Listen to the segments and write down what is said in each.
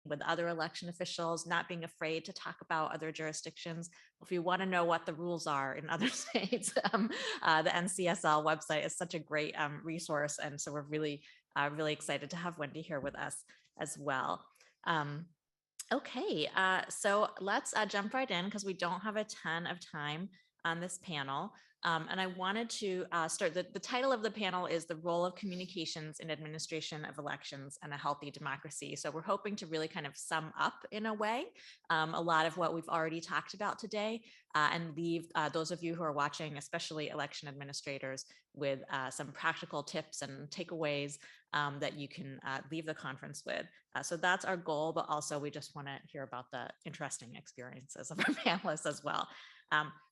with other election officials, not being afraid to talk about other jurisdictions. If you want to know what the rules are in other states, the NCSL website is such a great resource. And so we're really, really excited to have Wendy here with us as well. Okay, so let's jump right in because we don't have a ton of time on this panel. And I wanted to start, the title of the panel is The Role of Communications in Administration of Elections and a Healthy Democracy. So we're hoping to really kind of sum up in a way a lot of what we've already talked about today and leave those of you who are watching, especially election administrators, with some practical tips and takeaways that you can leave the conference with. So that's our goal, but also we just want to hear about the interesting experiences of our panelists as well.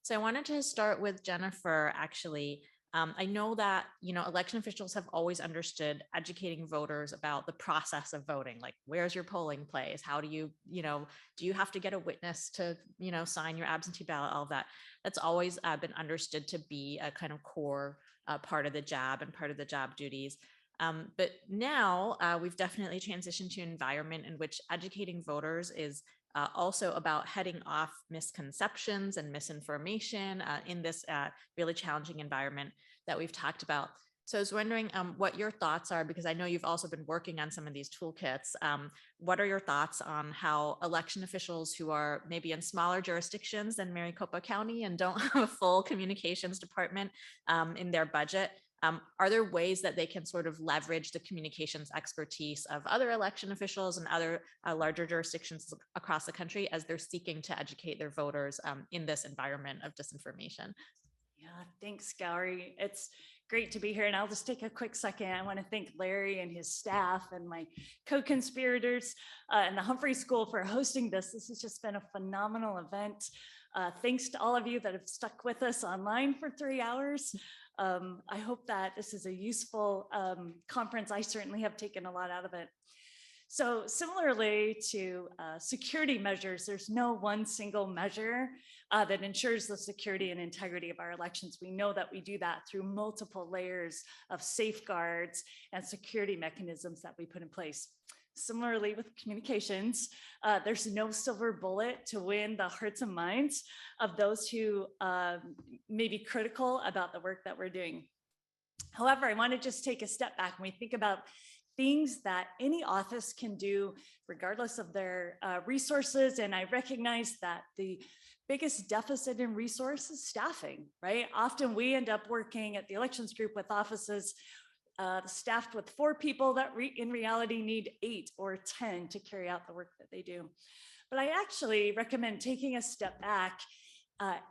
So I wanted to start with Jennifer, actually. I know that, election officials have always understood educating voters about the process of voting, like where's your polling place? How do you, do you have to get a witness to, sign your absentee ballot, all of that. That's always been understood to be a kind of core part of the job and part of the job duties. But now we've definitely transitioned to an environment in which educating voters is also about heading off misconceptions and misinformation in this really challenging environment that we've talked about. So I was wondering what your thoughts are, because I know you've also been working on some of these toolkits. What are your thoughts on how election officials who are maybe in smaller jurisdictions than Maricopa County and don't have a full communications department in their budget, are there ways that they can sort of leverage the communications expertise of other election officials and other larger jurisdictions across the country as they're seeking to educate their voters in this environment of disinformation? Yeah, thanks, Gowri. It's great to be here. And I'll just take a quick second. I want to thank Larry and his staff and my co-conspirators and the Humphrey School for hosting this. This has just been a phenomenal event. Thanks to all of you that have stuck with us online for 3 hours. I hope that this is a useful conference. I certainly have taken a lot out of it. So similarly to security measures, there's no one single measure that ensures the security and integrity of our elections. We know that we do that through multiple layers of safeguards and security mechanisms that we put in place. Similarly with communications, there's no silver bullet to win the hearts and minds of those who may be critical about the work that we're doing. However, I want to just take a step back when we think about things that any office can do regardless of their resources. And I recognize that the biggest deficit in resources is staffing, right? Often we end up working at the elections group with offices staffed with 4 people that in reality need 8 or 10 to carry out the work that they do. But I actually recommend taking a step back.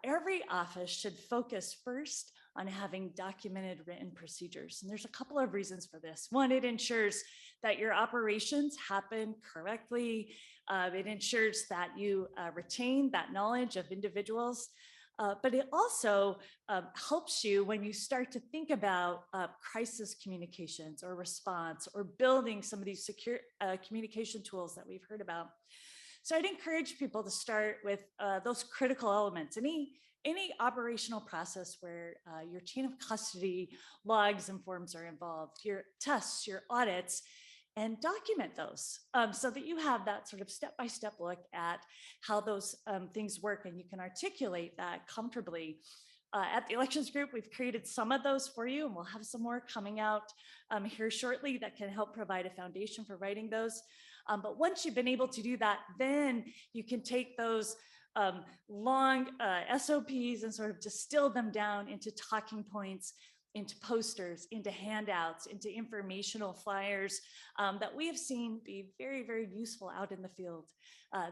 Every office should focus first on having documented written procedures. And there's a couple of reasons for this. One, it ensures that your operations happen correctly. It ensures that you retain that knowledge of individuals. But it also helps you when you start to think about crisis communications or response or building some of these secure communication tools that we've heard about. So I'd encourage people to start with those critical elements. Any operational process where your chain of custody logs and forms are involved, your tests, your audits, and document those so that you have that sort of step-by-step look at how those things work and you can articulate that comfortably. At the elections group, we've created some of those for you, and we'll have some more coming out here shortly that can help provide a foundation for writing those. But once you've been able to do that, then you can take those long SOPs and sort of distill them down into talking points, into posters, into handouts, into informational flyers that we have seen be very, very useful out in the field.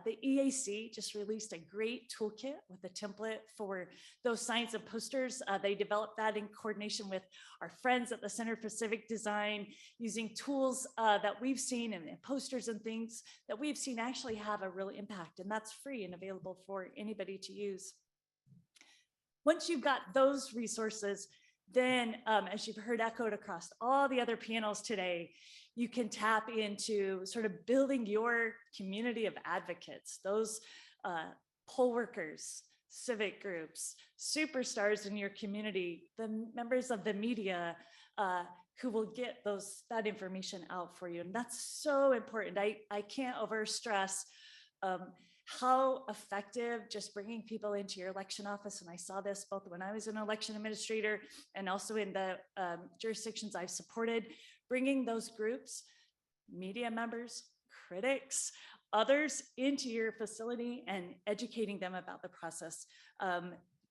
The EAC just released a great toolkit with a template for those signs and posters. They developed that in coordination with our friends at the Center for Civic Design, using tools that we've seen and posters and things that we've seen actually have a real impact, and that's free and available for anybody to use. Once you've got those resources, then as you've heard echoed across all the other panels today, you can tap into sort of building your community of advocates, those poll workers, civic groups, superstars in your community, the members of the media who will get that information out for you. And that's so important. I can't overstress how effective just bringing people into your election office. And I saw this both when I was an election administrator and also in the jurisdictions I've supported, bringing those groups, media members, critics, others into your facility and educating them about the process.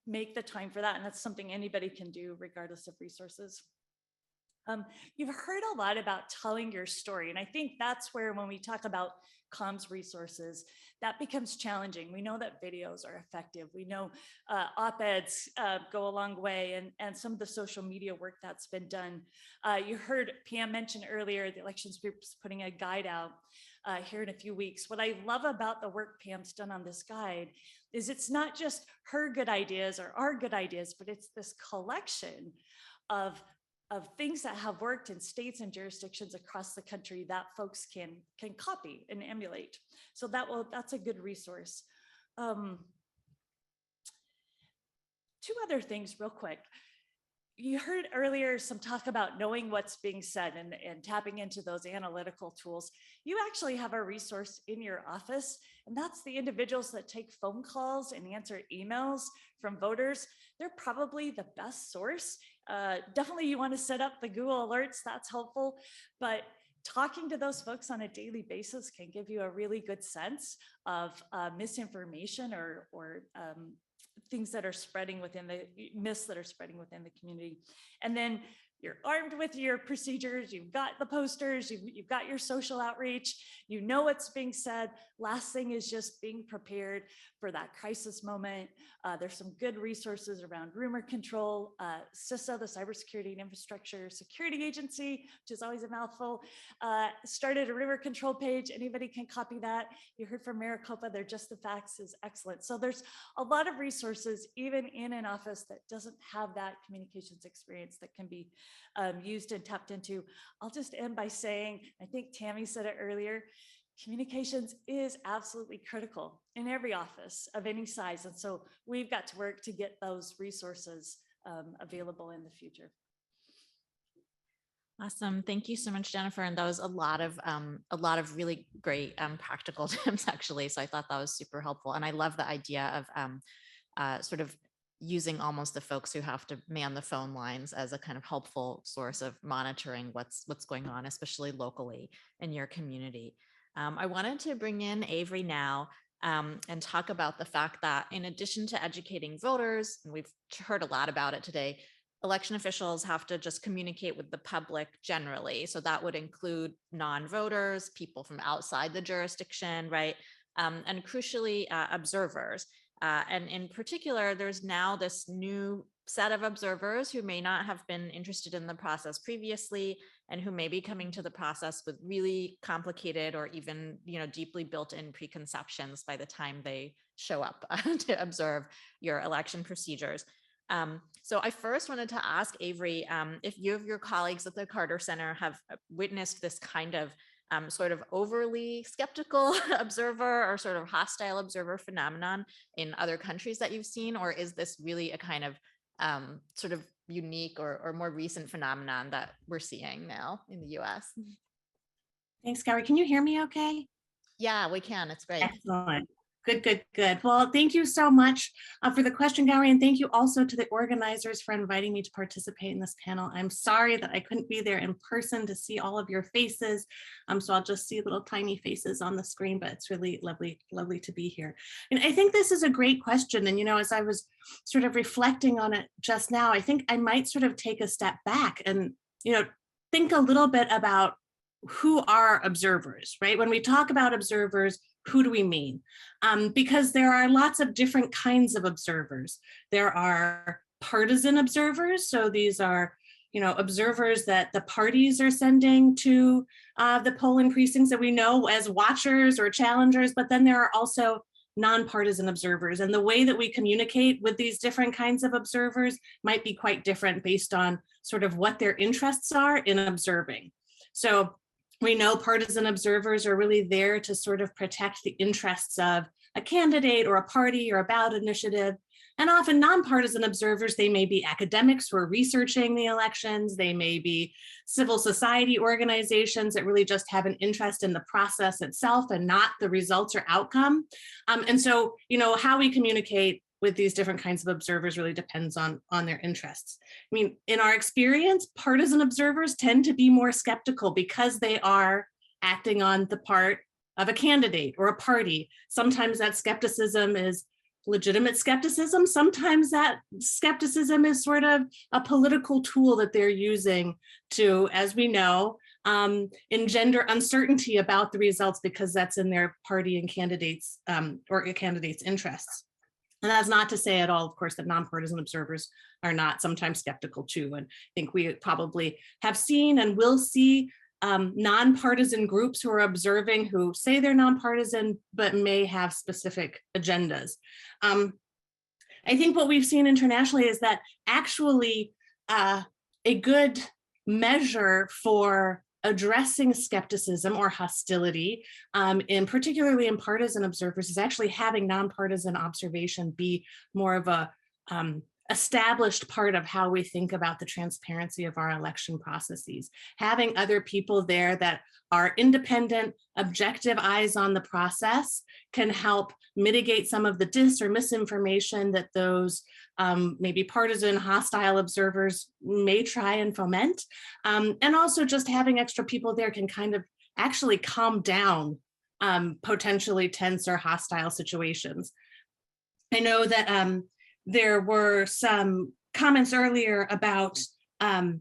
Make the time for that. And that's something anybody can do regardless of resources. You've heard a lot about telling your story. And I think that's where, when we talk about comms resources, that becomes challenging. We know that videos are effective. We know op-eds go a long way, and some of the social media work that's been done. You heard Pam mention earlier, the elections group's putting a guide out here in a few weeks. What I love about the work Pam's done on this guide is it's not just her good ideas or our good ideas, but it's this collection of things that have worked in states and jurisdictions across the country that folks can copy and emulate. So that's a good resource. Two other things real quick. You heard earlier some talk about knowing what's being said and tapping into those analytical tools. You actually have a resource in your office, and that's the individuals that take phone calls and answer emails from voters. They're probably the best source. Definitely you want to set up the Google alerts, that's helpful, but talking to those folks on a daily basis can give you a really good sense of misinformation or things that are spreading within the myths that are spreading within the community. And then you're armed with your procedures, you've got the posters, you've got your social outreach, you know what's being said. Last thing is just being prepared for that crisis moment. There's some good resources around rumor control. CISA, the Cybersecurity and Infrastructure Security Agency, which is always a mouthful, started a rumor control page. Anybody can copy that. You heard from Maricopa, they're just the facts is excellent. So there's a lot of resources, even in an office that doesn't have that communications experience, that can be used and tapped into. I'll just end by saying, I think Tammy said it earlier, communications is absolutely critical in every office of any size. And so we've got to work to get those resources available in the future. Awesome. Thank you so much, Jennifer. And that was a lot of really great practical tips, actually. So I thought that was super helpful. And I love the idea of sort of using almost the folks who have to man the phone lines as a kind of helpful source of monitoring what's going on, especially locally in your community. I wanted to bring in Avery now and talk about the fact that, in addition to educating voters, and we've heard a lot about it today, election officials have to just communicate with the public generally. So that would include non-voters, people from outside the jurisdiction, right? And crucially, observers. And in particular, there's now this new set of observers who may not have been interested in the process previously, and who may be coming to the process with really complicated or even, deeply built-in preconceptions by the time they show up to observe your election procedures. So I first wanted to ask Avery if you of your colleagues at the Carter Center have witnessed this kind of sort of overly skeptical observer or sort of hostile observer phenomenon in other countries that you've seen, or is this really a kind of sort of unique or more recent phenomenon that we're seeing now in the US? Thanks, Gowri. Can you hear me okay? Yeah, we can. It's great. Excellent. Good. Well, thank you so much for the question, Gowri, and thank you also to the organizers for inviting me to participate in this panel. I'm sorry that I couldn't be there in person to see all of your faces, so I'll just see little tiny faces on the screen, but it's really lovely to be here. And I think this is a great question, and as I was sort of reflecting on it just now, I think I might sort of take a step back and think a little bit about who are observers, right? When we talk about observers, who do we mean? Because there are lots of different kinds of observers. There are partisan observers. So these are, observers that the parties are sending to the polling precincts that we know as watchers or challengers, but then there are also nonpartisan observers. And the way that we communicate with these different kinds of observers might be quite different based on sort of what their interests are in observing. So we know partisan observers are really there to sort of protect the interests of a candidate or a party or a ballot initiative. And often nonpartisan observers, they may be academics who are researching the elections, they may be civil society organizations that really just have an interest in the process itself and not the results or outcome. And so, how we communicate with these different kinds of observers really depends on their interests. I mean, in our experience, partisan observers tend to be more skeptical because they are acting on the part of a candidate or a party. Sometimes that skepticism is legitimate skepticism. Sometimes that skepticism is sort of a political tool that they're using to, as we know, engender uncertainty about the results because that's in their party and candidates or a candidate's interests. And that's not to say at all, of course, that nonpartisan observers are not sometimes skeptical too. And I think we probably have seen and will see nonpartisan groups who are observing who say they're nonpartisan, but may have specific agendas. I think what we've seen internationally is that actually a good measure for addressing skepticism or hostility, particularly in partisan observers, is actually having nonpartisan observation be more of a established part of how we think about the transparency of our election processes. Having other people there that are independent, objective eyes on the process can help mitigate some of the dis or misinformation that those maybe partisan hostile observers may try and foment. And also just having extra people there can kind of actually calm down potentially tense or hostile situations. I know that there were some comments earlier about, and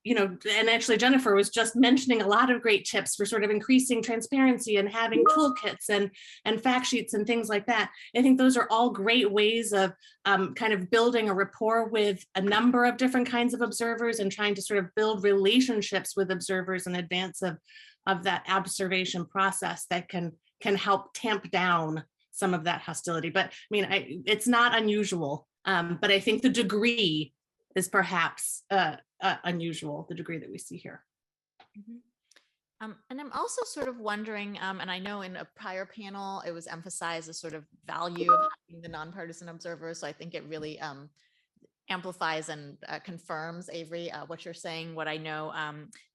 actually Jennifer was just mentioning a lot of great tips for sort of increasing transparency and having toolkits and fact sheets and things like that. I think those are all great ways of kind of building a rapport with a number of different kinds of observers and trying to sort of build relationships with observers in advance of that observation process that can help tamp down some of that hostility. But I mean, it's not unusual, but I think the degree is perhaps unusual, the degree that we see here. Mm-hmm. And I'm also sort of wondering, and I know in a prior panel, it was emphasized the sort of value of having the nonpartisan observers. So I think it really amplifies and confirms, Avery, what you're saying. What I know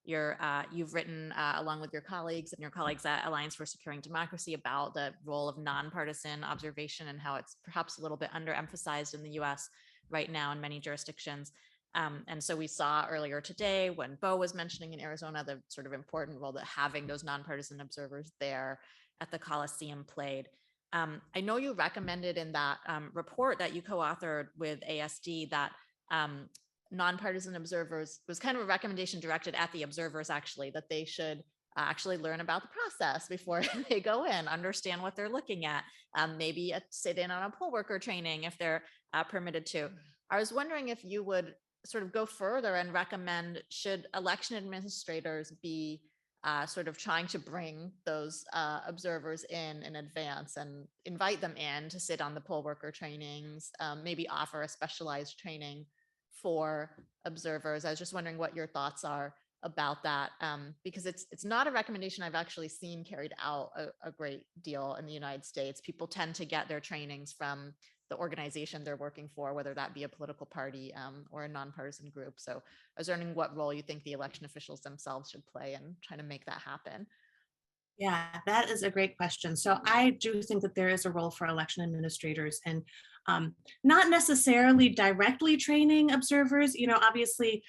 you've written along with your colleagues and your colleagues at Alliance for Securing Democracy about the role of nonpartisan observation and how it's perhaps a little bit underemphasized in the US right now in many jurisdictions. And so we saw earlier today when Bo was mentioning in Arizona, the sort of important role that having those nonpartisan observers there at the Coliseum played. I know you recommended in that report that you co-authored with ASD that nonpartisan observers was kind of a recommendation directed at the observers, actually, that they should actually learn about the process before they go in, understand what they're looking at, maybe sit in on a poll worker training if they're permitted to. I was wondering if you would sort of go further and recommend, should election administrators be sort of trying to bring those observers in advance and invite them in to sit on the poll worker trainings, maybe offer a specialized training for observers. I was just wondering what your thoughts are about that, because it's not a recommendation I've actually seen carried out a great deal in the United States. People tend to get their trainings from the organization they're working for, whether that be a political party or a nonpartisan group. So I was wondering what role you think the election officials themselves should play in trying to make that happen. Yeah, that is a great question. So I do think that there is a role for election administrators and not necessarily directly training observers. Obviously,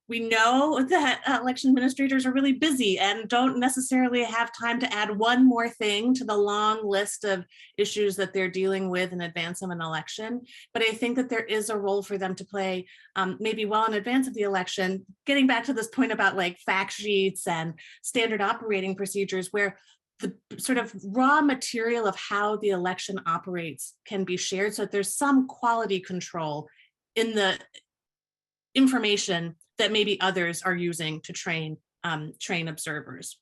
we know that election administrators are really busy and don't necessarily have time to add one more thing to the long list of issues that they're dealing with in advance of an election. But I think that there is a role for them to play maybe well in advance of the election, getting back to this point about like fact sheets and standard operating procedures where the sort of raw material of how the election operates can be shared so that there's some quality control in the information that maybe others are using to train observers.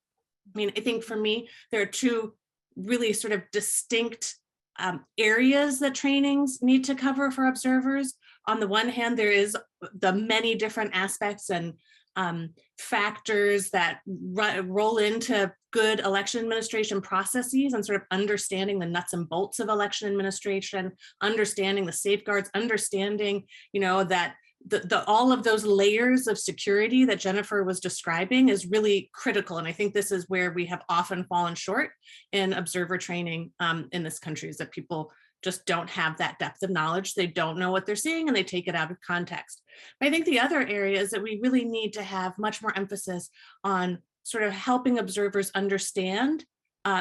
I mean, I think for me, there are two really sort of distinct areas that trainings need to cover for observers. On the one hand, there is the many different aspects and factors that roll into good election administration processes and sort of understanding the nuts and bolts of election administration, understanding the safeguards, understanding, that all of those layers of security that Jennifer was describing is really critical. And I think this is where we have often fallen short in observer training in this country, is that people just don't have that depth of knowledge. They don't know what they're seeing and they take it out of context. But I think the other area is that we really need to have much more emphasis on sort of helping observers understand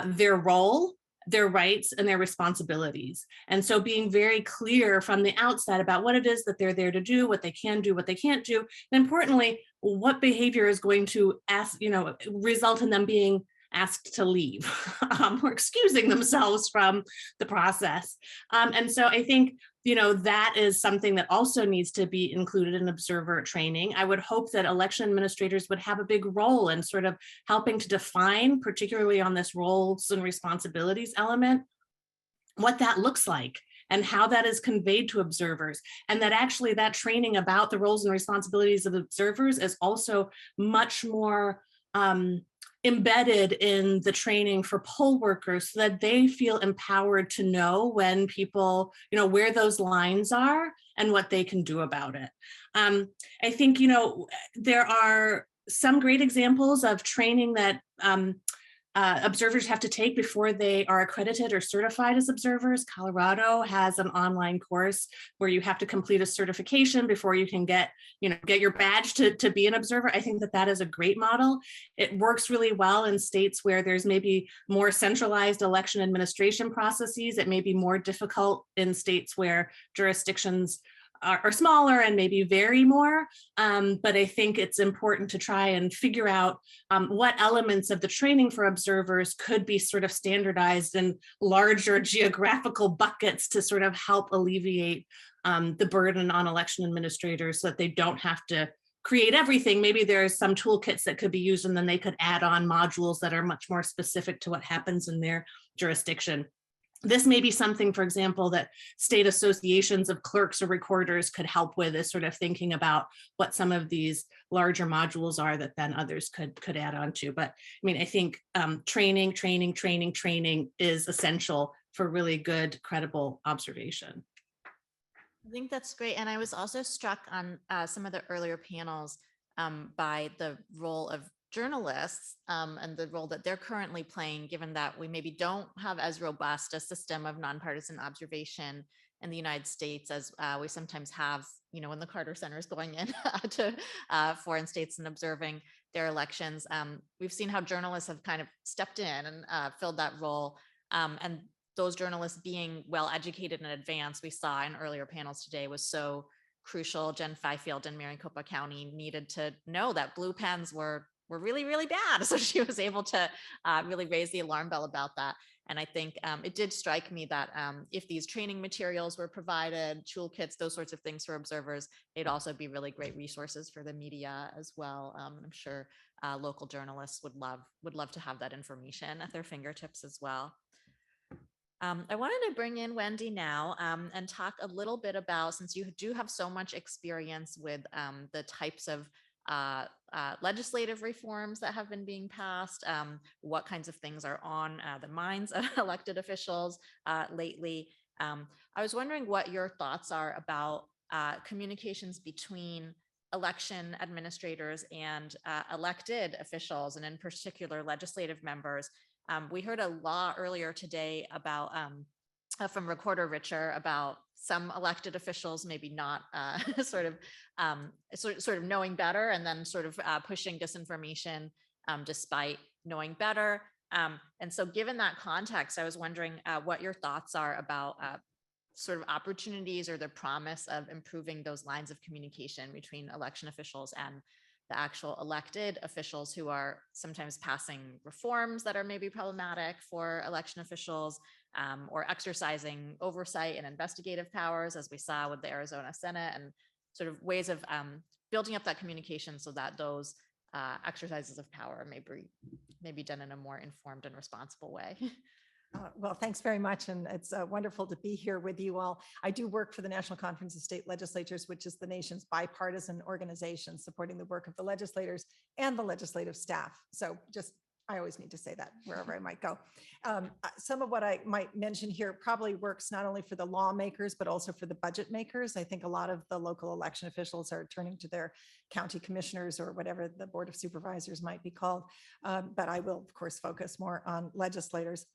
their role, their rights, and their responsibilities. And so being very clear from the outset about what it is that they're there to do, what they can do, what they can't do, and importantly, what behavior is going to result in them being asked to leave or excusing themselves from the process. And so I think, that is something that also needs to be included in observer training. I would hope that election administrators would have a big role in sort of helping to define, particularly on this roles and responsibilities element, what that looks like and how that is conveyed to observers. And that actually that training about the roles and responsibilities of observers is also much more embedded in the training for poll workers, so that they feel empowered to know when people, where those lines are and what they can do about it. I think, there are some great examples of training that observers have to take before they are accredited or certified as observers. Colorado has an online course where you have to complete a certification before you can get your badge to be an observer. I think that is a great model. It works really well in states where there's maybe more centralized election administration processes. It may be more difficult in states where jurisdictions are smaller and maybe vary more. But I think it's important to try and figure out what elements of the training for observers could be sort of standardized in larger geographical buckets to sort of help alleviate the burden on election administrators, so that they don't have to create everything. Maybe there's some toolkits that could be used, and then they could add on modules that are much more specific to what happens in their jurisdiction. This may be something, for example, that state associations of clerks or recorders could help with, is sort of thinking about what some of these larger modules are that then others could add on to. But I think training is essential for really good, credible observation. I think that's great. And I was also struck on some of the earlier panels by the role of journalists and the role that they're currently playing, given that we maybe don't have as robust a system of nonpartisan observation in the United States as we sometimes have, when the Carter Center is going in to foreign states and observing their elections. We've seen how journalists have kind of stepped in and filled that role. And those journalists being well educated in advance, we saw in earlier panels today, was so crucial. Jen Fifield in Maricopa County needed to know that blue pens were really, really bad. So she was able to really raise the alarm bell about that. And I think it did strike me that if these training materials were provided, toolkits, those sorts of things for observers, they'd also be really great resources for the media as well. I'm sure local journalists would love to have that information at their fingertips as well. I wanted to bring in Wendy now and talk a little bit about, since you do have so much experience with the types of legislative reforms that have been being passed, what kinds of things are on the minds of elected officials lately. I was wondering what your thoughts are about communications between election administrators and elected officials, and in particular legislative members. We heard a law earlier today about from Recorder Richer about some elected officials maybe not sort of knowing better, and then sort of pushing disinformation despite knowing better. And so given that context, I was wondering what your thoughts are about sort of opportunities or the promise of improving those lines of communication between election officials and the actual elected officials, who are sometimes passing reforms that are maybe problematic for election officials, or exercising oversight and investigative powers, as we saw with the Arizona Senate, and sort of ways of building up that communication so that those exercises of power may be done in a more informed and responsible way. Well, thanks very much. And it's wonderful to be here with you all. I do work for the National Conference of State Legislatures, which is the nation's bipartisan organization supporting the work of the legislators and the legislative staff. So just I always need to say that wherever I might go. Some of what I might mention here probably works not only for the lawmakers, but also for the budget makers. I think a lot of the local election officials are turning to their county commissioners or whatever the Board of Supervisors might be called. But I will, of course, focus more on legislators.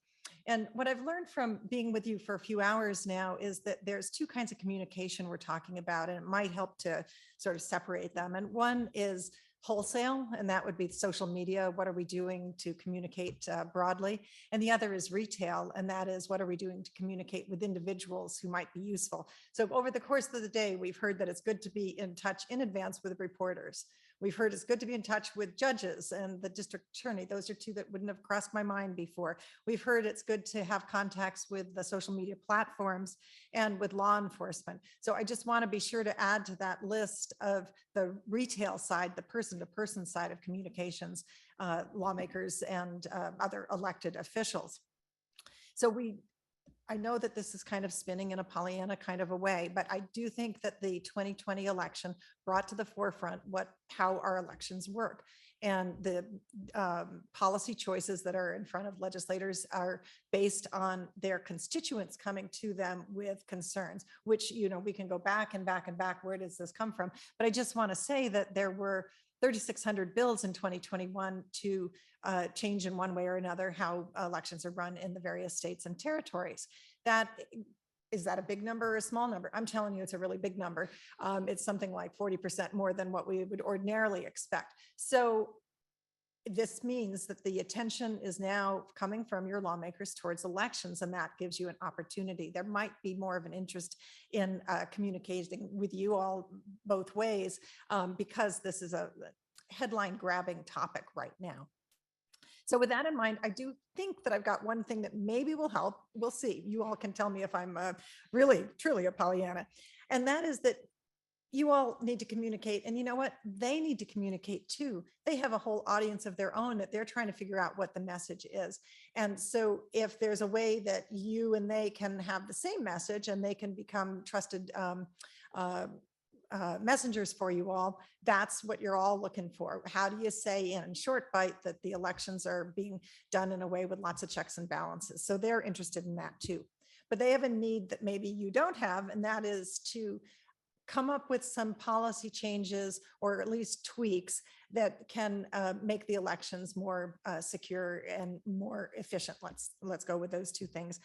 And what I've learned from being with you for a few hours now is that there's two kinds of communication we're talking about, and it might help to sort of separate them. And one is wholesale, and that would be social media. What are we doing to communicate broadly? And the other is retail, and that is what are we doing to communicate with individuals who might be useful. So over the course of the day, we've heard that it's good to be in touch in advance with reporters. We've heard it's good to be in touch with judges and the district attorney. Those are two that wouldn't have crossed my mind before. We've heard it's good to have contacts with the social media platforms and with law enforcement. So I just want to be sure to add to that list of the retail side, the person-to-person side of communications, lawmakers and other elected officials. So I know that this is kind of spinning in a Pollyanna kind of a way, but I do think that the 2020 election brought to the forefront how our elections work. And the policy choices that are in front of legislators are based on their constituents coming to them with concerns, which, we can go back and back and back. Where does this come from? But I just want to say that there were 3,600 bills in 2021 to change in one way or another how elections are run in the various states and territories. Is that a big number or a small number? I'm telling you, it's a really big number. It's something like 40% more than what we would ordinarily expect. So this means that the attention is now coming from your lawmakers towards elections, and that gives you an opportunity. There might be more of an interest in communicating with you all both ways because this is a headline grabbing topic right now. So with that in mind, I do think that I've got one thing that maybe will help. We'll see. You all can tell me if I'm really, truly a Pollyanna. And that is that you all need to communicate. And you know what? They need to communicate too. They have a whole audience of their own that they're trying to figure out what the message is. And so if there's a way that you and they can have the same message and they can become trusted messengers for you all, that's what you're all looking for. How do you say in short bite that the elections are being done in a way with lots of checks and balances? So they're interested in that too. But they have a need that maybe you don't have, and that is to come up with some policy changes or at least tweaks that can make the elections more secure and more efficient. Let's go with those two things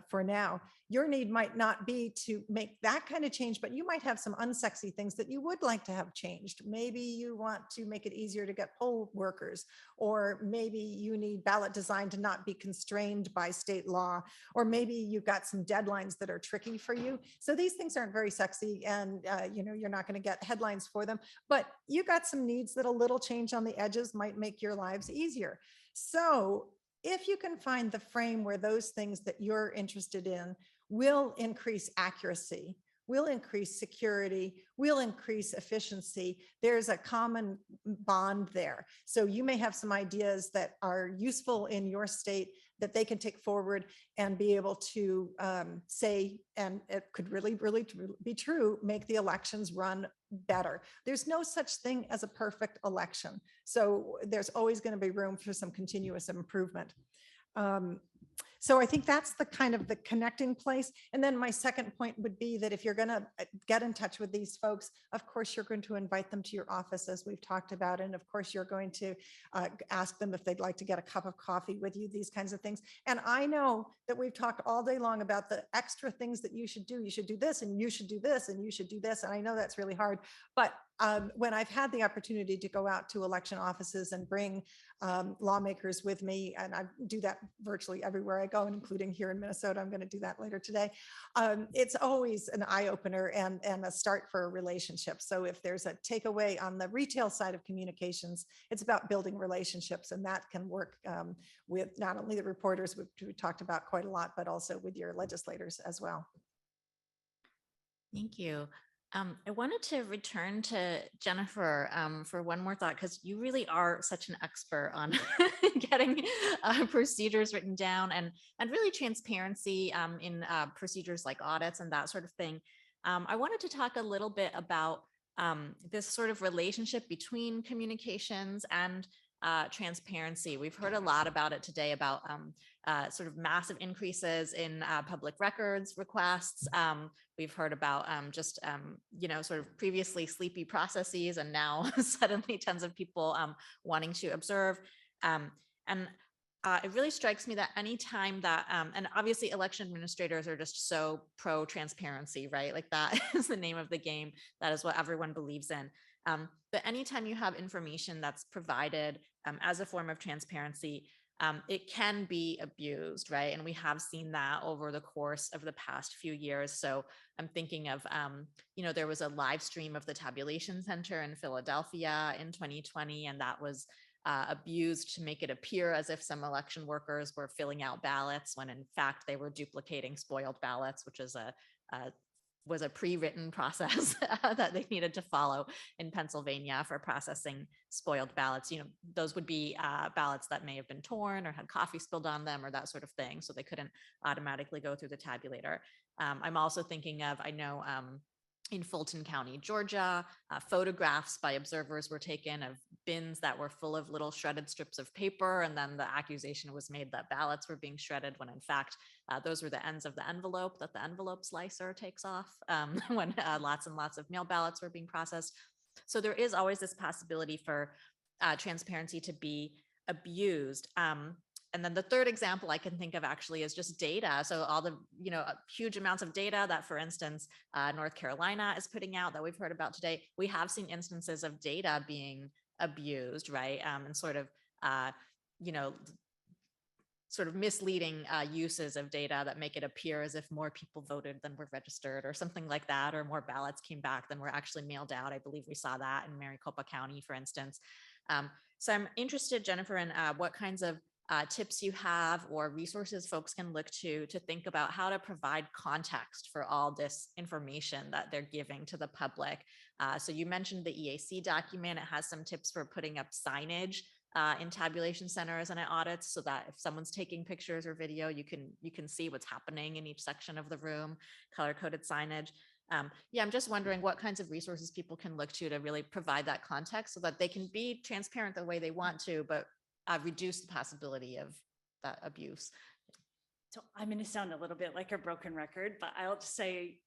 for now. Your need might not be to make that kind of change, but you might have some unsexy things that you would like to have changed. Maybe you want to make it easier to get poll workers, or maybe you need ballot design to not be constrained by state law, or maybe you've got some deadlines that are tricky for you. So these things aren't very sexy, and you're not going to get headlines for them, but you got some needs that a little change on the edges might make your lives easier. So if you can find the frame where those things that you're interested in will increase accuracy, will increase security, will increase efficiency, there's a common bond there. So you may have some ideas that are useful in your state that they can take forward and be able to say, and it could really, really be true, make the elections run better. There's no such thing as a perfect election. So there's always going to be room for some continuous improvement. So I think that's the kind of the connecting place. And then my second point would be that if you're going to get in touch with these folks, of course, you're going to invite them to your office, as we've talked about. And of course, you're going to ask them if they'd like to get a cup of coffee with you, these kinds of things. And I know that we've talked all day long about the extra things that you should do. You should do this, and you should do this, and you should do this. And I know that's really hard. But when I've had the opportunity to go out to election offices and bring lawmakers with me, and I do that virtually everywhere I go, including here in Minnesota, I'm going to do that later today. It's always an eye opener and a start for a relationship. So if there's a takeaway on the retail side of communications, it's about building relationships, and that can work with not only the reporters, which we talked about quite a lot, but also with your legislators as well. Thank you. I wanted to return to Jennifer for one more thought, because you really are such an expert on getting procedures written down and really transparency in procedures like audits and that sort of thing. I wanted to talk a little bit about this sort of relationship between communications and transparency. We've heard a lot about it today about sort of massive increases in public records requests. We've heard about just, sort of previously sleepy processes and now suddenly tons of people wanting to observe. And it really strikes me that anytime that, and obviously election administrators are just so pro transparency, right? Like that is the name of the game. That is what everyone believes in. But anytime you have information that's provided as a form of transparency, it can be abused, right? And we have seen that over the course of the past few years. So I'm thinking of, there was a live stream of the tabulation center in Philadelphia in 2020, and that was abused to make it appear as if some election workers were filling out ballots when in fact they were duplicating spoiled ballots, which is was a pre-written process that they needed to follow in Pennsylvania for processing spoiled ballots. Those would be ballots that may have been torn or had coffee spilled on them or that sort of thing. So they couldn't automatically go through the tabulator. I'm also thinking of, I know in Fulton County, Georgia, photographs by observers were taken of bins that were full of little shredded strips of paper. And then the accusation was made that ballots were being shredded when in fact, those were the ends of the envelope that the envelope slicer takes off when lots and lots of mail ballots were being processed. So there is always this possibility for transparency to be abused. And then the third example I can think of actually is just data. So all the, huge amounts of data that, for instance, North Carolina is putting out that we've heard about today. We have seen instances of data being abused, right? And sort of, sort of misleading uses of data that make it appear as if more people voted than were registered or something like that, or more ballots came back than were actually mailed out. I believe we saw that in Maricopa County, for instance. So I'm interested, Jennifer, in what kinds of tips you have or resources folks can look to think about how to provide context for all this information that they're giving to the public. So you mentioned the EAC document. It has some tips for putting up signage in tabulation centers and at audits, so that if someone's taking pictures or video, you can see what's happening in each section of the room, color-coded signage. I'm just wondering what kinds of resources people can look to really provide that context so that they can be transparent the way they want to, but reduce the possibility of that abuse. So I'm going to sound a little bit like a broken record, but I'll just say,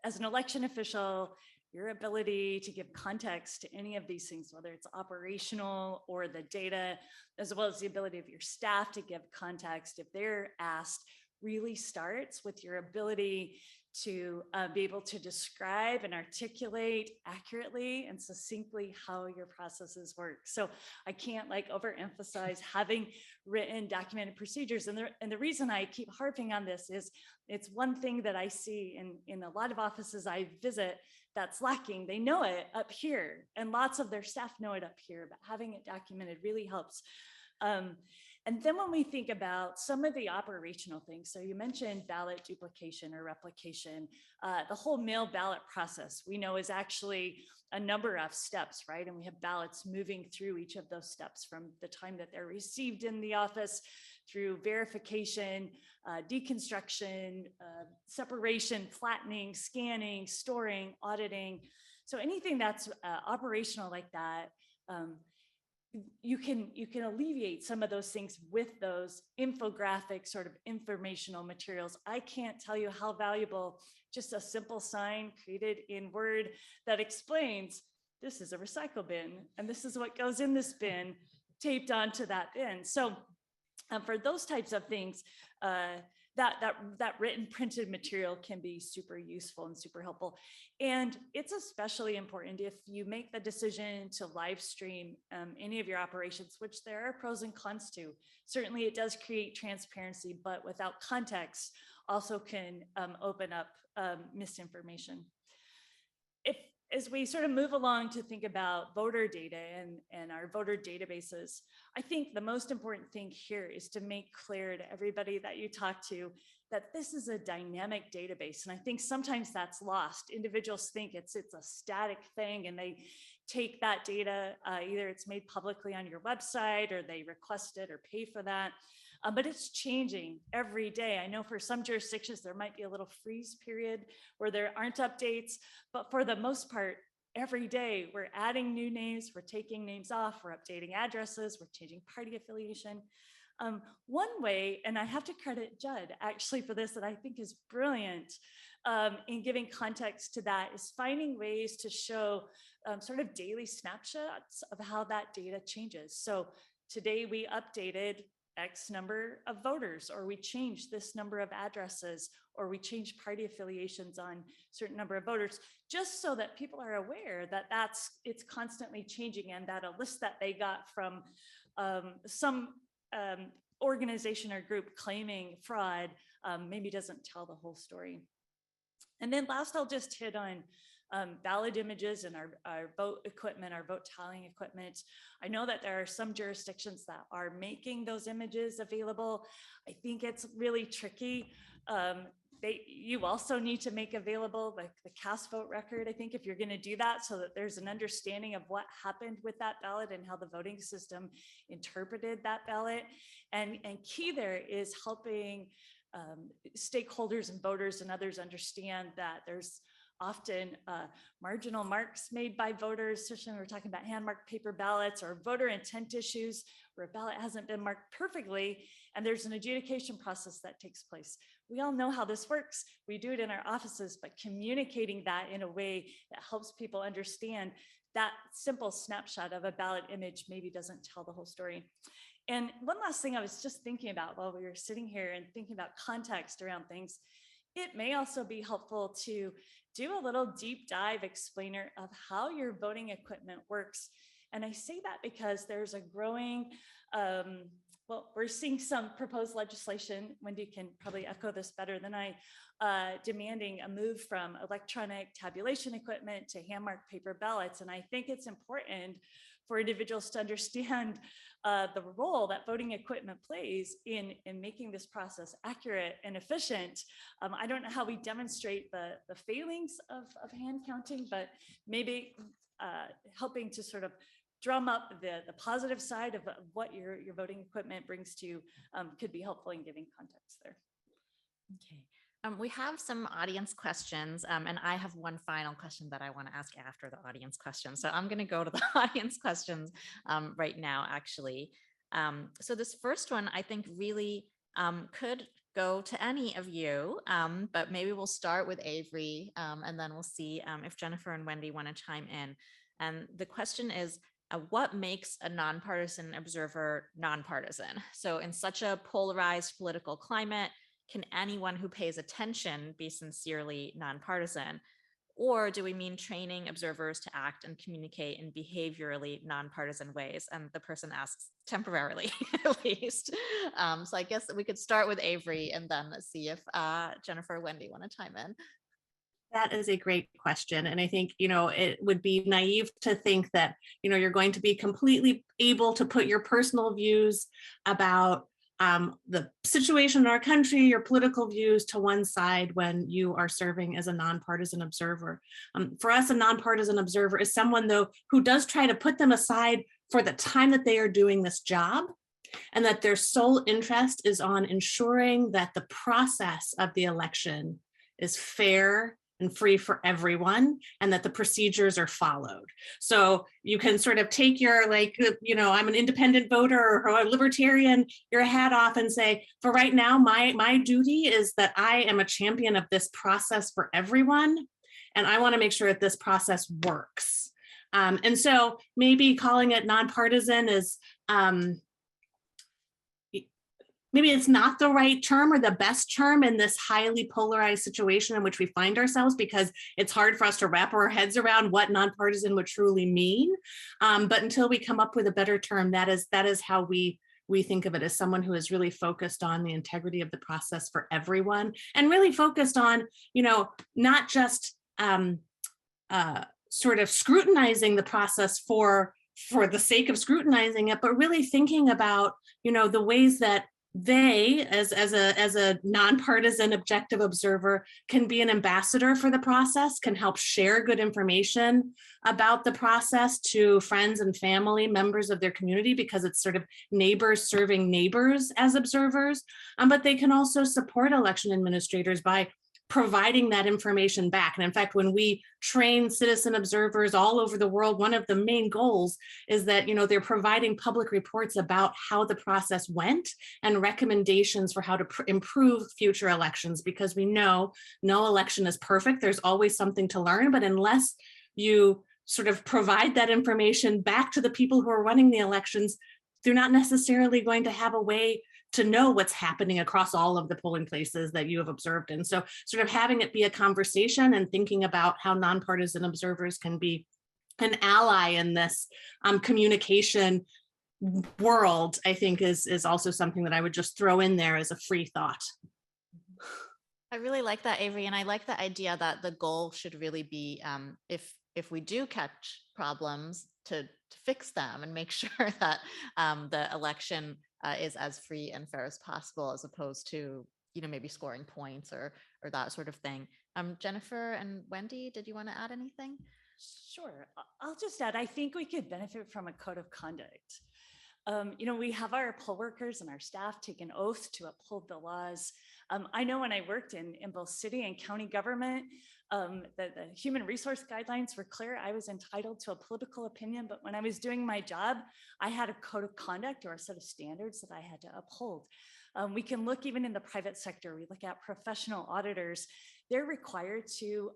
as an election official, your ability to give context to any of these things, whether it's operational or the data, as well as the ability of your staff to give context if they're asked, really starts with your ability to be able to describe and articulate accurately and succinctly how your processes work. So I can't overemphasize having written documented procedures. And the reason I keep harping on this is it's one thing that I see in a lot of offices I visit that's lacking. They know it up here and lots of their staff know it up here, but having it documented really helps. And then when we think about some of the operational things, so you mentioned ballot duplication or replication, the whole mail ballot process we know is actually a number of steps, right? And we have ballots moving through each of those steps from the time that they're received in the office through verification, deconstruction, separation, flattening, scanning, storing, auditing. So anything that's operational like that, you can alleviate some of those things with those infographic sort of informational materials. I can't tell you how valuable just a simple sign created in Word that explains this is a recycle bin and this is what goes in this bin taped onto that bin. So for those types of things, that written printed material can be super useful and super helpful. And it's especially important if you make the decision to live stream any of your operations, which there are pros and cons to. Certainly it does create transparency, but without context also can open up misinformation. As we sort of move along to think about voter data and our voter databases, I think the most important thing here is to make clear to everybody that you talk to that this is a dynamic database. And I think sometimes that's lost. Individuals think it's a static thing and they take that data, either it's made publicly on your website or they request it or pay for that. But it's changing every day. I know for some jurisdictions, there might be a little freeze period where there aren't updates, but for the most part, every day we're adding new names, we're taking names off, we're updating addresses, we're changing party affiliation. One way, and I have to credit Judd actually for this, that I think is brilliant in giving context to that, is finding ways to show sort of daily snapshots of how that data changes. So today we updated X number of voters, or we changed this number of addresses, or we changed party affiliations on certain number of voters, just so that people are aware that it's constantly changing, and that a list that they got from some organization or group claiming fraud maybe doesn't tell the whole story. And then last, I'll just hit on ballot images and our vote equipment, our vote tallying equipment. I know that there are some jurisdictions that are making those images available. I think it's really tricky. You also need to make available the cast vote record, I think, if you're going to do that, so that there's an understanding of what happened with that ballot and how the voting system interpreted that ballot. And key there is helping stakeholders and voters and others understand that there's often marginal marks made by voters, especially when we're talking about hand-marked paper ballots or voter intent issues where a ballot hasn't been marked perfectly, and there's an adjudication process that takes place. We all know how this works. We do it in our offices, but communicating that in a way that helps people understand that simple snapshot of a ballot image maybe doesn't tell the whole story. And one last thing I was just thinking about while we were sitting here and thinking about context around things, it may also be helpful to do a little deep dive explainer of how your voting equipment works. And I say that because there's a growing, well, we're seeing some proposed legislation, Wendy can probably echo this better than I, demanding a move from electronic tabulation equipment to hand-marked paper ballots. And I think it's important for individuals to understand the role that voting equipment plays in making this process accurate and efficient. I don't know how we demonstrate the failings of hand counting, but maybe helping to sort of drum up the positive side of what your voting equipment brings to you could be helpful in giving context there. Okay. We have some audience questions, and I have one final question that I want to ask after the audience questions. So I'm going to go to the audience questions right now, actually. So this first one, I think really could go to any of you, but maybe we'll start with Avery, and then we'll see if Jennifer and Wendy want to chime in. And the question is, what makes a nonpartisan observer nonpartisan? So in such a polarized political climate, can anyone who pays attention be sincerely nonpartisan? Or do we mean training observers to act and communicate in behaviorally nonpartisan ways? And the person asks temporarily, at least. So I guess we could start with Avery and then see if Jennifer or Wendy want to chime in. That is a great question. And I think, it would be naive to think that, you're going to be completely able to put your personal views about the situation in our country, your political views to one side when you are serving as a nonpartisan observer. For us, a nonpartisan observer is someone, though, who does try to put them aside for the time that they are doing this job, and that their sole interest is on ensuring that the process of the election is fair and free for everyone, and that the procedures are followed. So you can sort of take your, I'm an independent voter or a libertarian, your hat off and say, for right now, my duty is that I am a champion of this process for everyone, and I want to make sure that this process works. And so maybe calling it nonpartisan is, maybe it's not the right term or the best term in this highly polarized situation in which we find ourselves, because it's hard for us to wrap our heads around what nonpartisan would truly mean. But until we come up with a better term, that is how we think of it, as someone who is really focused on the integrity of the process for everyone, and really focused on, not just sort of scrutinizing the process for the sake of scrutinizing it, but really thinking about, the ways that they, as a nonpartisan objective observer, can be an ambassador for the process, can help share good information about the process to friends and family members of their community, because it's sort of neighbors serving neighbors as observers. But they can also support election administrators by providing that information back. And in fact, when we train citizen observers all over the world, one of the main goals is that, they're providing public reports about how the process went and recommendations for how to improve future elections, because we know no election is perfect. There's always something to learn, but unless you sort of provide that information back to the people who are running the elections, they're not necessarily going to have a way to know what's happening across all of the polling places that you have observed in. So sort of having it be a conversation and thinking about how nonpartisan observers can be an ally in this communication world, I think is also something that I would just throw in there as a free thought. I really like that, Avery, and I like the idea that the goal should really be if we do catch problems to fix them and make sure that the election is as free and fair as possible, as opposed to maybe scoring points or that sort of thing. Jennifer and Wendy, did you want to add anything? Sure. I'll just add, I think we could benefit from a code of conduct. We have our poll workers and our staff take an oath to uphold the laws. I know when I worked in both city and county government, the human resource guidelines were clear. I was entitled to a political opinion, but when I was doing my job, I had a code of conduct or a set of standards that I had to uphold. We can look even in the private sector. We look at professional auditors. They're required to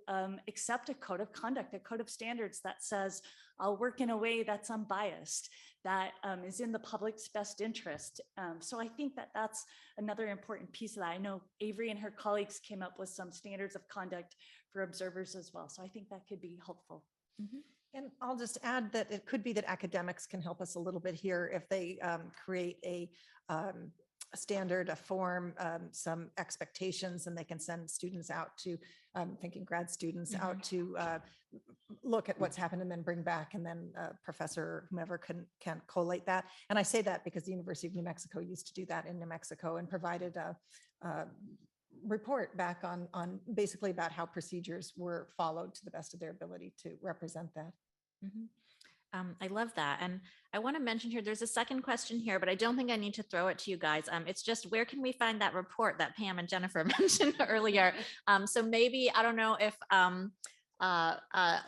accept a code of conduct, a code of standards that says, I'll work in a way that's unbiased, that is in the public's best interest. So I think that that's another important piece of that. I know Avery and her colleagues came up with some standards of conduct for observers as well. So I think that could be helpful. Mm-hmm. And I'll just add that it could be that academics can help us a little bit here if they create a standard, a form, some expectations, and they can send students out to, thinking grad students out to look at what's happened and then bring back, and then professor or whomever can collate that. And I say that because the University of New Mexico used to do that in New Mexico and provided a report back on basically about how procedures were followed to the best of their ability to represent that. Mm-hmm. I love that. And I want to mention here, there's a second question here, but I don't think I need to throw it to you guys. It's just, where can we find that report that Pam and Jennifer mentioned earlier? So maybe, I don't know if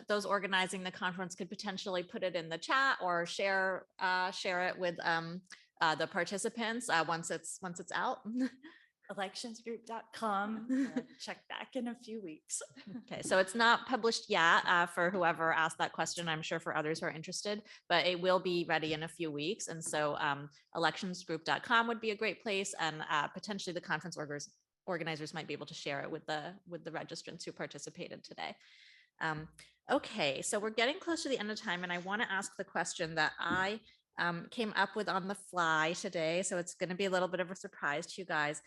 those organizing the conference could potentially put it in the chat or share it with the participants once it's out. Electionsgroup.com. Check back in a few weeks. Okay, so it's not published yet for whoever asked that question. I'm sure for others who are interested, but it will be ready in a few weeks. And so electionsgroup.com would be a great place, and potentially the conference organizers might be able to share it with the registrants who participated today. Okay, so we're getting close to the end of time, and I want to ask the question that I came up with on the fly today. So it's going to be a little bit of a surprise to you guys.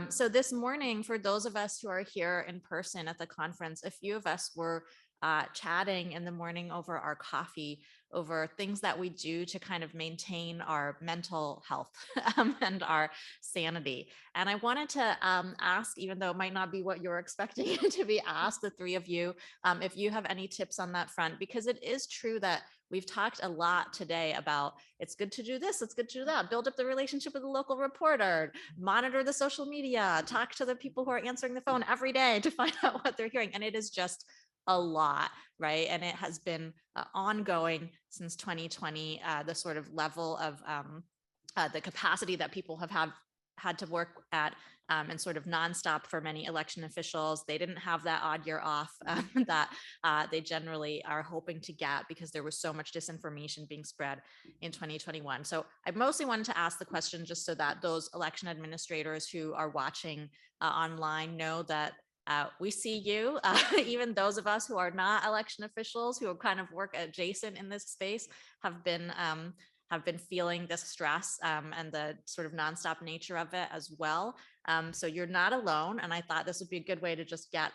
So this morning, for those of us who are here in person at the conference, a few of us were chatting in the morning over our coffee over things that we do to kind of maintain our mental health and our sanity. And I wanted to ask, even though it might not be what you're expecting to be asked, the three of you, if you have any tips on that front, because it is true that we've talked a lot today about it's good to do this, it's good to do that, build up the relationship with the local reporter, monitor the social media, talk to the people who are answering the phone every day to find out what they're hearing. And it is just a lot, right? And it has been ongoing since 2020, the sort of level of the capacity that people have had to work at and sort of nonstop for many election officials. They didn't have that odd year off that they generally are hoping to get because there was so much disinformation being spread in 2021. So I mostly wanted to ask the question just so that those election administrators who are watching online know that we see you, even those of us who are not election officials, who kind of work adjacent in this space, have been feeling this stress and the sort of nonstop nature of it as well. So you're not alone. And I thought this would be a good way to just get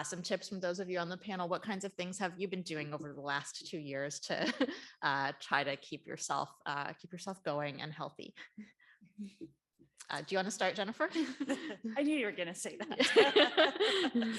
some tips from those of you on the panel. What kinds of things have you been doing over the last 2 years to try to keep yourself going and healthy? Do you want to start, Jennifer? I knew you were going to say that.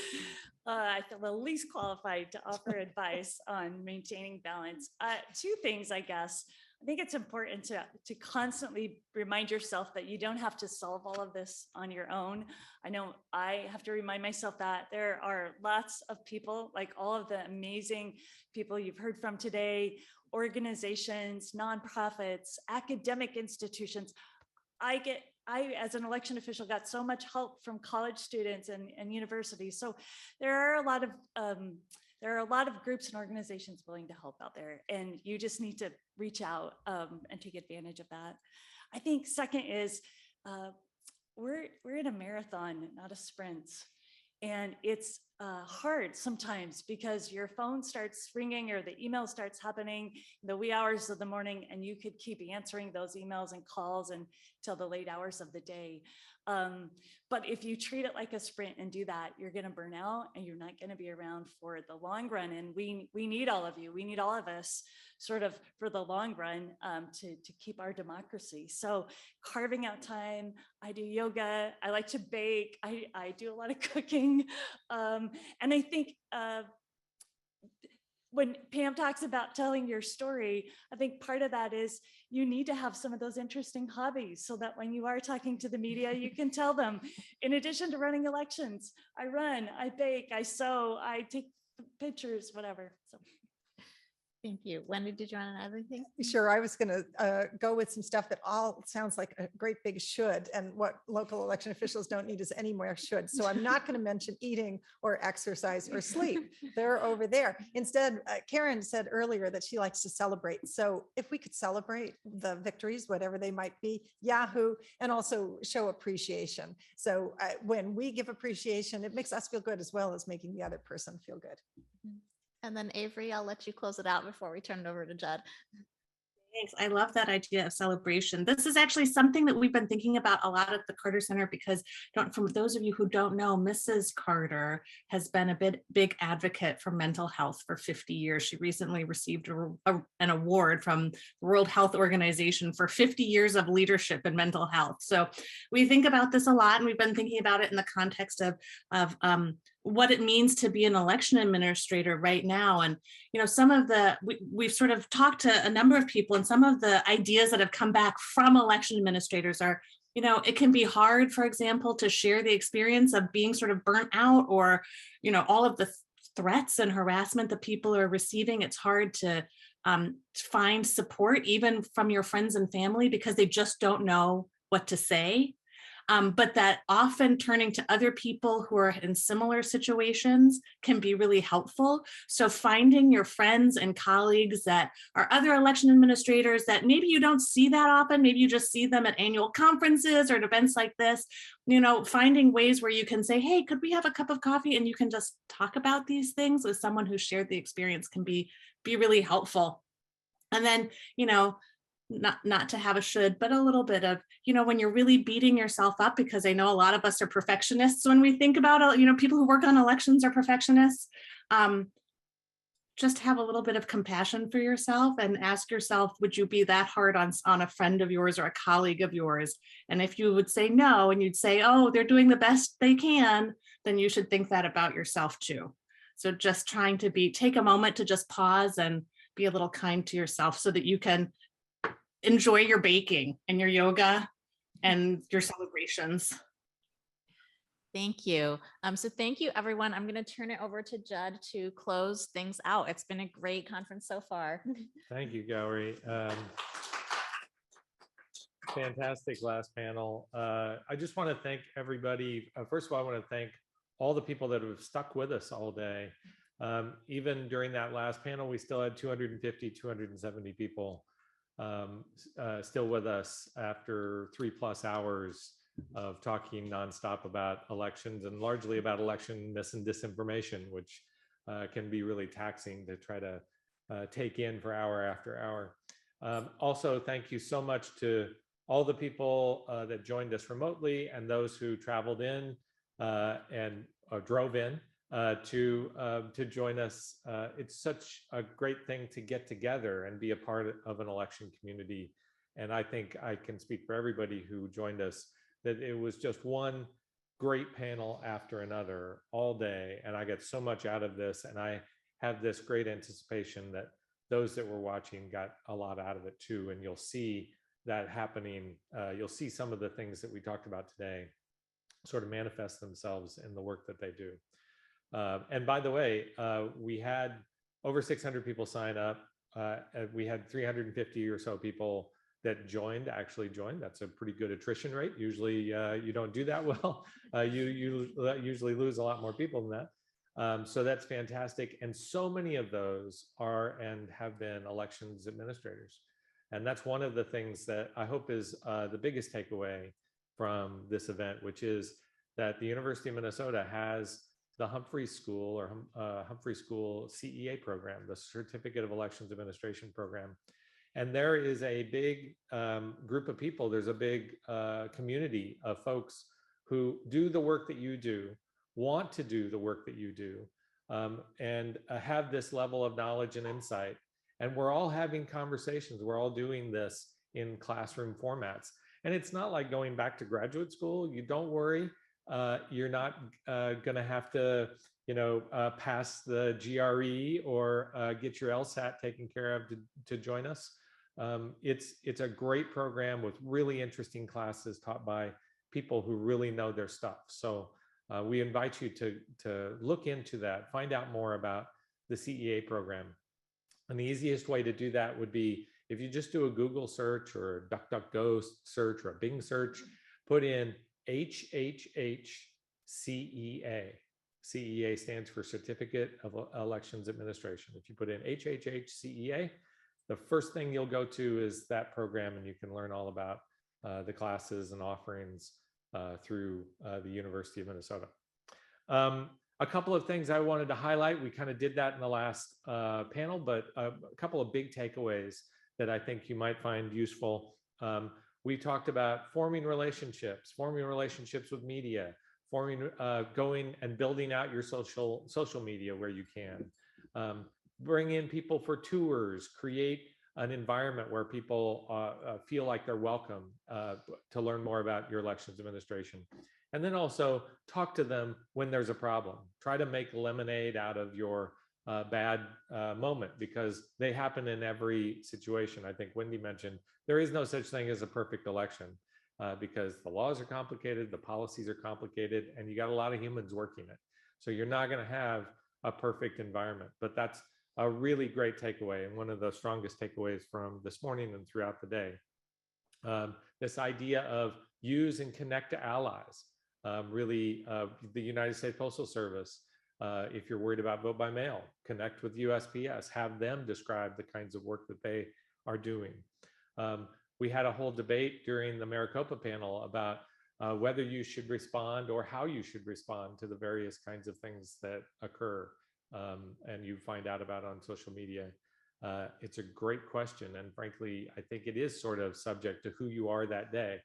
I feel the least qualified to offer advice on maintaining balance. Two things, I guess. I think it's important to constantly remind yourself that you don't have to solve all of this on your own. I know I have to remind myself that there are lots of people, like all of the amazing people you've heard from today, organizations, nonprofits, academic institutions. I, as an election official, got so much help from college students and universities. So there are a lot of groups and organizations willing to help out there, and you just need to reach out and take advantage of that. I think second is we're in a marathon, not a sprint. And it's hard sometimes because your phone starts ringing or the email starts happening in the wee hours of the morning, and you could keep answering those emails and calls until the late hours of the day. But if you treat it like a sprint and do that, you're going to burn out and you're not going to be around for the long run. And we need all of you. We need all of us sort of for the long run to keep our democracy. So carving out time. I do yoga. I like to bake. I do a lot of cooking. And I think when Pam talks about telling your story, I think part of that is you need to have some of those interesting hobbies so that when you are talking to the media, you can tell them, in addition to running elections, I run, I bake, I sew, I take pictures, whatever. So. Thank you. Wendy, did you want to add anything? Sure. I was going to go with some stuff that all sounds like a great big should, and what local election officials don't need is any more should. So I'm not going to mention eating or exercise or sleep. They're over there. Instead, Karen said earlier that she likes to celebrate. So if we could celebrate the victories, whatever they might be, Yahoo, and also show appreciation. So when we give appreciation, it makes us feel good as well as making the other person feel good. And then Avery, I'll let you close it out before we turn it over to Judd. Thanks. I love that idea of celebration. This is actually something that we've been thinking about a lot at the Carter Center, because for those of you who don't know, Mrs. Carter has been a big advocate for mental health for 50 years. She recently received an award from the World Health Organization for 50 years of leadership in mental health. So we think about this a lot, and we've been thinking about it in the context of what it means to be an election administrator right now. And, some of we've sort of talked to a number of people, and some of the ideas that have come back from election administrators are, it can be hard, for example, to share the experience of being sort of burnt out, or, all of the threats and harassment that people are receiving. It's hard to find support even from your friends and family because they just don't know what to say. But that often turning to other people who are in similar situations can be really helpful. So finding your friends and colleagues that are other election administrators that maybe you don't see that often, maybe you just see them at annual conferences or at events like this, finding ways where you can say, hey, could we have a cup of coffee? And you can just talk about these things with someone who shared the experience can be really helpful. And then, not to have a should, but a little bit of, when you're really beating yourself up, because I know a lot of us are perfectionists when we think about, people who work on elections are perfectionists. Just have a little bit of compassion for yourself and ask yourself, would you be that hard on a friend of yours or a colleague of yours? And if you would say no, and you'd say, oh, they're doing the best they can, then you should think that about yourself too. So just trying to take a moment to just pause and be a little kind to yourself so that you can enjoy your baking and your yoga and your celebrations. Thank you. So thank you, everyone. I'm going to turn it over to Judd to close things out. It's been a great conference so far. Thank you, Gowri. Fantastic last panel. I just want to thank everybody. First of all, I want to thank all the people that have stuck with us all day. Even during that last panel, we still had 270 people still with us after 3+ hours of talking nonstop about elections, and largely about election mis and disinformation, which can be really taxing to try to take in for hour after hour. Also, thank you so much to all the people that joined us remotely, and those who traveled in and drove in to join us. It's such a great thing to get together and be a part of an election community. And I think I can speak for everybody who joined us that it was just one great panel after another all day. And I get so much out of this. And I have this great anticipation that those that were watching got a lot out of it too. And you'll see that happening. You'll see some of the things that we talked about today sort of manifest themselves in the work that they do. And by the way, we had over 600 people sign up. We had 350 or so people that actually joined. That's a pretty good attrition rate. Usually you don't do that well. You usually lose a lot more people than that. So that's fantastic. And so many of those are and have been elections administrators. And that's one of the things that I hope is the biggest takeaway from this event, which is that the University of Minnesota has the Humphrey School or Humphrey School CEA program, the Certificate of Elections Administration program. And there is a big group of people, there's a big community of folks who do the work that you do, want to do the work that you do, and have this level of knowledge and insight. And we're all having conversations. We're all doing this in classroom formats. And it's not like going back to graduate school. You don't worry. You're not going to have to, pass the GRE or get your LSAT taken care of to join us. It's a great program with really interesting classes taught by people who really know their stuff. So we invite you to look into that, find out more about the CEA program. And the easiest way to do that would be if you just do a Google search or a DuckDuckGo search or a Bing search, put in HHH CEA. CEA stands for Certificate of Elections Administration. If you put in HHH CEA, the first thing you'll go to is that program, and you can learn all about the classes and offerings through the University of Minnesota. A couple of things I wanted to highlight. We kind of did that in the last panel, but a couple of big takeaways that I think you might find useful. We talked about forming relationships with media, going and building out your social media where you can. Bring in people for tours, create an environment where people feel like they're welcome to learn more about your elections administration. And then also talk to them when there's a problem. Try to make lemonade out of your bad moment, because they happen in every situation. I think Wendy mentioned there is no such thing as a perfect election because the laws are complicated, the policies are complicated, and you got a lot of humans working it. So you're not going to have a perfect environment, but that's a really great takeaway and one of the strongest takeaways from this morning and throughout the day. This idea of use and connect to allies. The United States Postal Service, if you're worried about vote by mail, connect with USPS, have them describe the kinds of work that they are doing. We had a whole debate during the Maricopa panel about whether you should respond or how you should respond to the various kinds of things that occur and you find out about on social media. It's a great question. And frankly, I think it is sort of subject to who you are that day.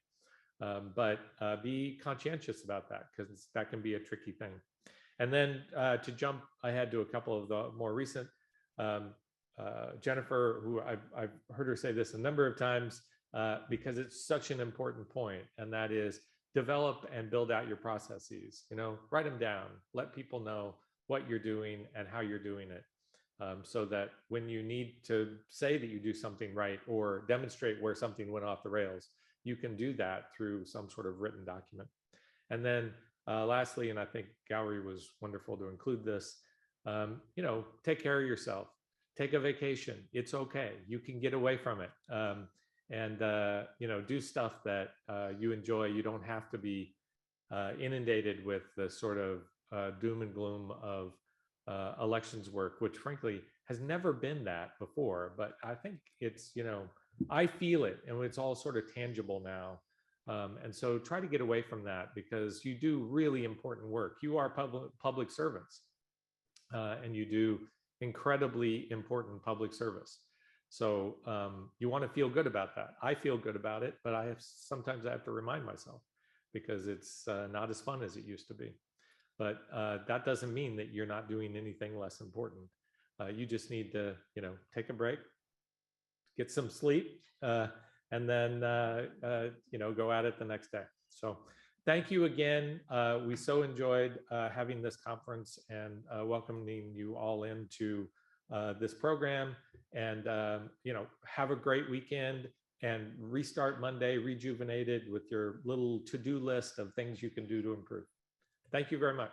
But be conscientious about that, because that can be a tricky thing. And then to jump ahead to a couple of the more recent, Jennifer, who I've heard her say this a number of times because it's such an important point, and that is develop and build out your processes. Write them down, let people know what you're doing and how you're doing it, so that when you need to say that you do something right or demonstrate where something went off the rails, you can do that through some sort of written document. And then lastly, and I think Gowri was wonderful to include this, take care of yourself, take a vacation. It's okay. You can get away from it. And do stuff that you enjoy. You don't have to be inundated with the sort of doom and gloom of elections work, which frankly has never been that before. But I think it's, I feel it, and it's all sort of tangible now. And so try to get away from that, because you do really important work. You are public servants, and you do incredibly important public service. So you want to feel good about that. I feel good about it, but sometimes I have to remind myself, because it's not as fun as it used to be. But that doesn't mean that you're not doing anything less important. You just need to, take a break, get some sleep, and then, go at it the next day. So thank you again. We so enjoyed having this conference and welcoming you all into this program. And, have a great weekend and restart Monday rejuvenated with your little to-do list of things you can do to improve. Thank you very much.